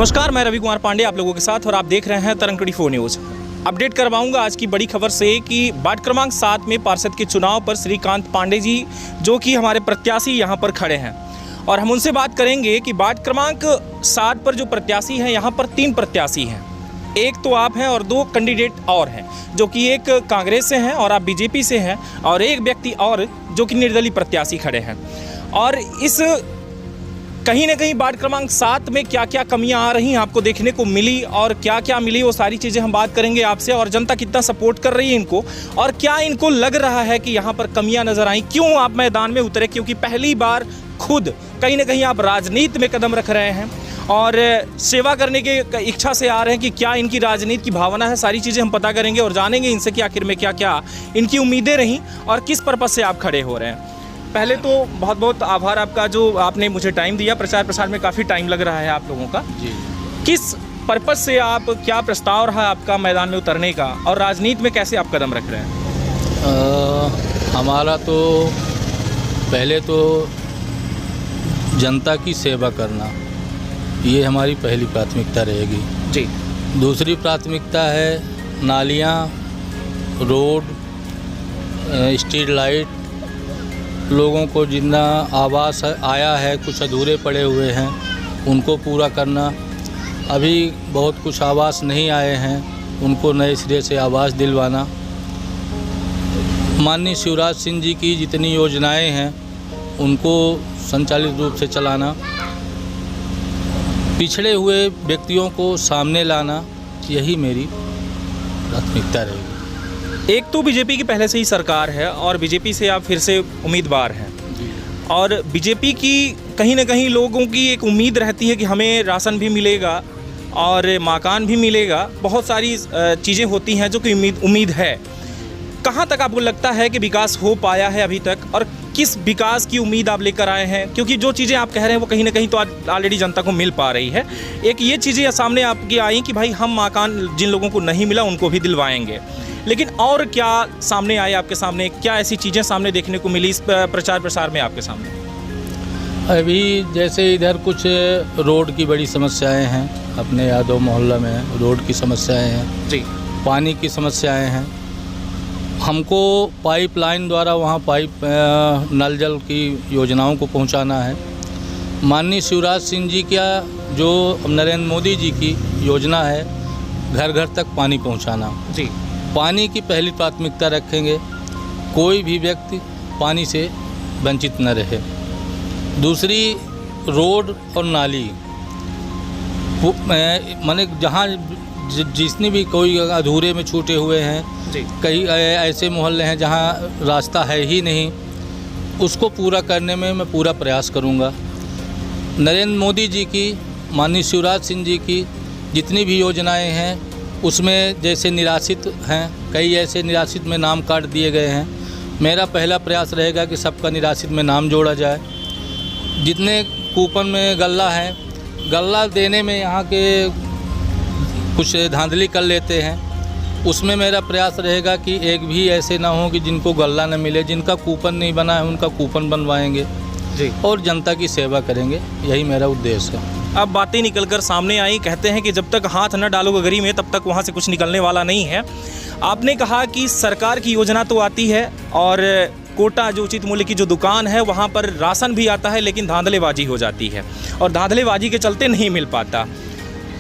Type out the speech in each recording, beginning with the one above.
नमस्कार, मैं रवि कुमार पांडे आप लोगों के साथ और आप देख रहे हैं तरंग 24 न्यूज़। अपडेट करवाऊंगा आज की बड़ी खबर से कि वार्ड क्रमांक 7 में पार्षद के चुनाव पर श्रीकांत पांडे जी जो कि हमारे प्रत्याशी यहां पर खड़े हैं और हम उनसे बात करेंगे कि वार्ड क्रमांक 7 पर जो प्रत्याशी हैं यहां पर 3 प्रत्याशी हैं। एक तो आप हैं और 2 कैंडिडेट और हैं जो कि एक कांग्रेस से हैं और आप बीजेपी से हैं और एक व्यक्ति और जो कि निर्दलीय प्रत्याशी खड़े हैं। और इस कहीं ना कहीं वार्ड क्रमांक 7 में क्या क्या कमियां आ रही हैं आपको देखने को मिली और क्या क्या मिली वो सारी चीज़ें हम बात करेंगे आपसे। और जनता कितना सपोर्ट कर रही है इनको और क्या इनको लग रहा है कि यहाँ पर कमियां नज़र आई, क्यों आप मैदान में उतरे, क्योंकि पहली बार खुद कहीं ना कहीं आप राजनीति में कदम रख रहे हैं और सेवा करने के इच्छा से आ रहे हैं कि क्या इनकी राजनीति की भावना है। सारी चीज़ें हम पता करेंगे और जानेंगे इनसे कि आखिर में क्या क्या इनकी उम्मीदें रहीं और किस पर्पज़ से आप खड़े हो रहे हैं। पहले तो बहुत बहुत आभार आपका जो आपने मुझे टाइम दिया। प्रचार प्रसार में काफ़ी टाइम लग रहा है आप लोगों का जी। किस पर्पज़ से आप, क्या प्रस्ताव रहा आपका मैदान में उतरने का और राजनीति में कैसे आप कदम रख रहे हैं? हमारा तो पहले तो जनता की सेवा करना, ये हमारी पहली प्राथमिकता रहेगी जी। दूसरी प्राथमिकता है नालियाँ, रोड, स्ट्रीट लाइट, लोगों को जितना आवास आया है कुछ अधूरे पड़े हुए हैं उनको पूरा करना। अभी बहुत कुछ आवास नहीं आए हैं, उनको नए सिरे से आवास दिलवाना। माननीय शिवराज सिंह जी की जितनी योजनाएं हैं उनको संचालित रूप से चलाना, पिछड़े हुए व्यक्तियों को सामने लाना, यही मेरी प्राथमिकता रहेगी। एक तो बीजेपी की पहले से ही सरकार है और बीजेपी से आप फिर से उम्मीदवार हैं और बीजेपी की कहीं ना कहीं लोगों की एक उम्मीद रहती है कि हमें राशन भी मिलेगा और मकान भी मिलेगा, बहुत सारी चीज़ें होती हैं जो कि उम्मीद है। कहाँ तक आपको लगता है कि विकास हो पाया है अभी तक और किस विकास की उम्मीद आप लेकर आए हैं? क्योंकि जो चीज़ें आप कह रहे हैं वो कहीं ना कहीं तो ऑलरेडी जनता को मिल पा रही है। एक ये चीज़ें सामने आपकी आई कि भाई हम मकान जिन लोगों को नहीं मिला उनको भी दिलवाएंगे, लेकिन और क्या सामने आए आपके सामने? क्या ऐसी चीज़ें सामने देखने को मिली इस प्रचार प्रसार में आपके सामने? अभी जैसे इधर कुछ रोड की बड़ी समस्याएं हैं, अपने यादव मोहल्ला में रोड की समस्याएं हैं जी, पानी की समस्याएं हैं। हमको पाइपलाइन द्वारा वहाँ नल जल की योजनाओं को पहुँचाना है। माननीय शिवराज सिंह जी का जो नरेंद्र मोदी जी की योजना है घर घर तक पानी पहुँचाना जी, पानी की पहली प्राथमिकता रखेंगे, कोई भी व्यक्ति पानी से वंचित न रहे। दूसरी रोड और नाली, माने जहाँ जितनी भी कोई अधूरे में छूटे हुए हैं जी, कई ऐसे मोहल्ले हैं जहाँ रास्ता है ही नहीं, उसको पूरा करने में मैं पूरा प्रयास करूँगा। नरेंद्र मोदी जी की, माननीय शिवराज सिंह जी की जितनी भी योजनाएं हैं उसमें जैसे निराश्रित हैं, कई ऐसे निराश्रित में नाम काट दिए गए हैं। मेरा पहला प्रयास रहेगा कि सबका निराश्रित में नाम जोड़ा जाए। जितने कूपन में गल्ला है, गल्ला देने में यहाँ के कुछ धांधली कर लेते हैं, उसमें मेरा प्रयास रहेगा कि एक भी ऐसे ना हो कि जिनको गल्ला न मिले। जिनका कूपन नहीं बना है उनका कूपन बनवाएंगे जी और जनता की सेवा करेंगे, यही मेरा उद्देश्य है। अब बातें निकलकर सामने आई, कहते हैं कि जब तक हाथ न डालो गगरी में तब तक वहाँ से कुछ निकलने वाला नहीं है। आपने कहा कि सरकार की योजना तो आती है और कोटा जो उचित मूल्य की जो दुकान है वहाँ पर राशन भी आता है, लेकिन धांधलेबाजी हो जाती है और धांधलेबाजी के चलते नहीं मिल पाता।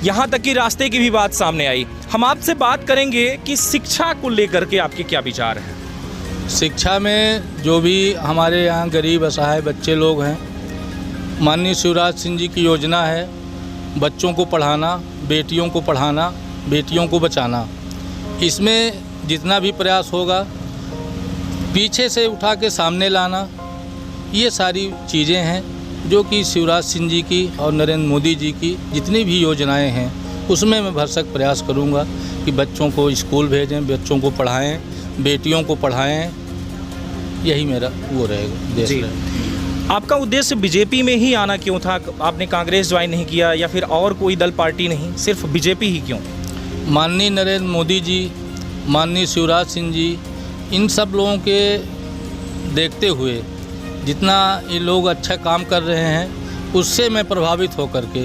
यहाँ तक कि रास्ते की भी बात सामने आई। हम आपसे बात करेंगे कि शिक्षा को लेकर के आपके क्या विचार हैं? शिक्षा में जो भी हमारे यहाँ गरीब असहाय बच्चे लोग हैं, माननीय शिवराज सिंह जी की योजना है बच्चों को पढ़ाना, बेटियों को पढ़ाना, बेटियों को बचाना। इसमें जितना भी प्रयास होगा पीछे से उठा के सामने लाना, ये सारी चीज़ें हैं जो कि शिवराज सिंह जी की और नरेंद्र मोदी जी की जितनी भी योजनाएं हैं उसमें मैं भरसक प्रयास करूंगा कि बच्चों को स्कूल भेजें, बच्चों को पढ़ाएं, बेटियों को पढ़ाएं, यही मेरा वो रहेगा देश जी। आपका उद्देश्य बीजेपी में ही आना क्यों था? आपने कांग्रेस ज्वाइन नहीं किया या फिर और कोई दल पार्टी नहीं, सिर्फ बीजेपी ही क्यों? माननीय नरेंद्र मोदी जी, माननीय शिवराज सिंह जी, इन सब लोगों के देखते हुए जितना ये लोग अच्छा काम कर रहे हैं उससे मैं प्रभावित होकर के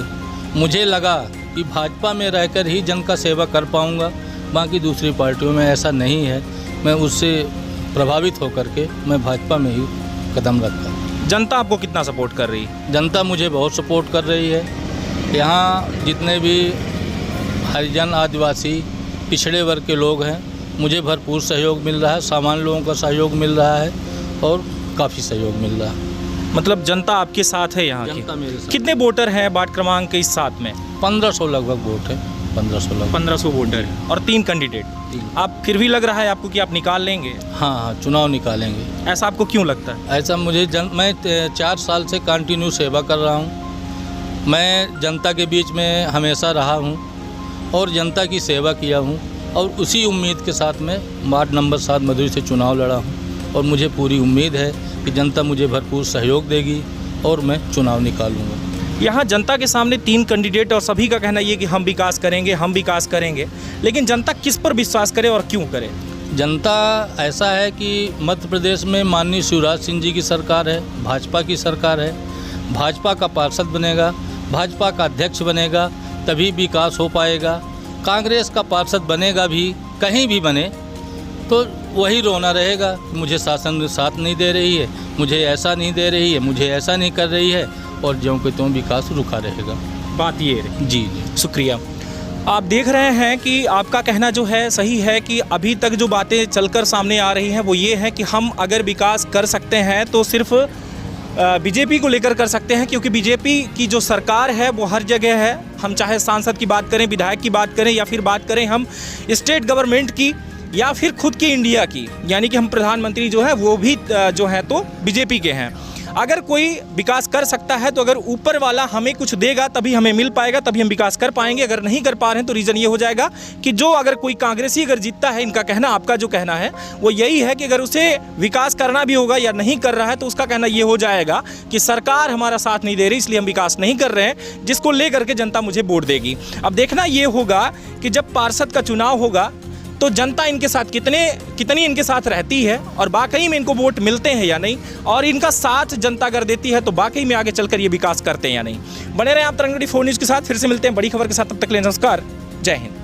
मुझे लगा कि भाजपा में रहकर ही जन का सेवा कर पाऊंगा, बाकी दूसरी पार्टियों में ऐसा नहीं है। मैं उससे प्रभावित होकर के मैं भाजपा में ही कदम रखा। जनता आपको कितना सपोर्ट कर रही है? जनता मुझे बहुत सपोर्ट कर रही है। यहाँ जितने भी हरिजन, आदिवासी, पिछड़े वर्ग के लोग हैं, मुझे भरपूर सहयोग मिल रहा है, सामान्य लोगों का सहयोग मिल रहा है और काफ़ी सहयोग मिल रहा है। मतलब जनता आपके साथ है यहाँ की? जनता मेरे साथ। कितने वोटर हैं वार्ड क्रमांक के इस 7 में? 1500 लगभग वोट है। 1500 वोटर है और 3 कैंडिडेट। आप फिर भी लग रहा है आपको कि आप निकाल लेंगे? हाँ, चुनाव निकालेंगे। ऐसा आपको क्यों लगता है? ऐसा मुझे मैं 4 साल से कंटिन्यू सेवा कर रहा हूँ। मैं जनता के बीच में हमेशा रहा हूँ और जनता की सेवा किया हूँ और उसी उम्मीद के साथ में वार्ड नंबर 7 मधुरी से चुनाव लड़ा हूँ और मुझे पूरी उम्मीद है कि जनता मुझे भरपूर सहयोग देगी और मैं चुनाव निकालूंगा। यहाँ जनता के सामने 3 कैंडिडेट और सभी का कहना ये कि हम विकास करेंगे, लेकिन जनता किस पर विश्वास करे और क्यों करे? जनता ऐसा है कि मध्य प्रदेश में माननीय शिवराज सिंह जी की सरकार है, भाजपा की सरकार है। भाजपा का पार्षद बनेगा, भाजपा का अध्यक्ष बनेगा, तभी विकास हो पाएगा। कांग्रेस का पार्षद बनेगा भी, कहीं भी बने, तो वही रोना रहेगा, मुझे शासन साथ नहीं दे रही है, मुझे ऐसा नहीं दे रही है, मुझे ऐसा नहीं कर रही है, और ज्यों के त्यों विकास रुका रहेगा। बात ये है। जी। शुक्रिया। आप देख रहे हैं कि आपका कहना जो है सही है कि अभी तक जो बातें चलकर सामने आ रही हैं वो ये है कि हम अगर विकास कर सकते हैं तो सिर्फ बीजेपी को लेकर कर सकते हैं, क्योंकि बीजेपी की जो सरकार है वो हर जगह है। हम चाहे सांसद की बात करें, विधायक की बात करें, या फिर बात करें हम स्टेट गवर्नमेंट की, या फिर खुद की इंडिया की, यानी कि हम प्रधानमंत्री जो है वो भी जो है तो बीजेपी के हैं। अगर कोई विकास कर सकता है तो अगर ऊपर वाला हमें कुछ देगा तभी हमें मिल पाएगा, तभी हम विकास कर पाएंगे। अगर नहीं कर पा रहे हैं तो रीज़न ये हो जाएगा कि जो अगर कोई कांग्रेसी अगर जीतता है, इनका कहना, आपका जो कहना है वो यही है कि अगर उसे विकास करना भी होगा या नहीं कर रहा है तो उसका कहना ये हो जाएगा कि सरकार हमारा साथ नहीं दे रही, इसलिए हम विकास नहीं कर रहे हैं, जिसको लेकर के जनता मुझे वोट देगी। अब देखना ये होगा कि जब पार्षद का चुनाव होगा तो जनता इनके साथ कितनी इनके साथ रहती है और वाकई में इनको वोट मिलते हैं या नहीं, और इनका साथ जनता अगर देती है तो वाकई में आगे चलकर ये विकास करते हैं या नहीं। बने रहें आप तरंग 24 न्यूज़ के साथ। फिर से मिलते हैं बड़ी खबर के साथ, तब तक के लिए नमस्कार, जय हिंद।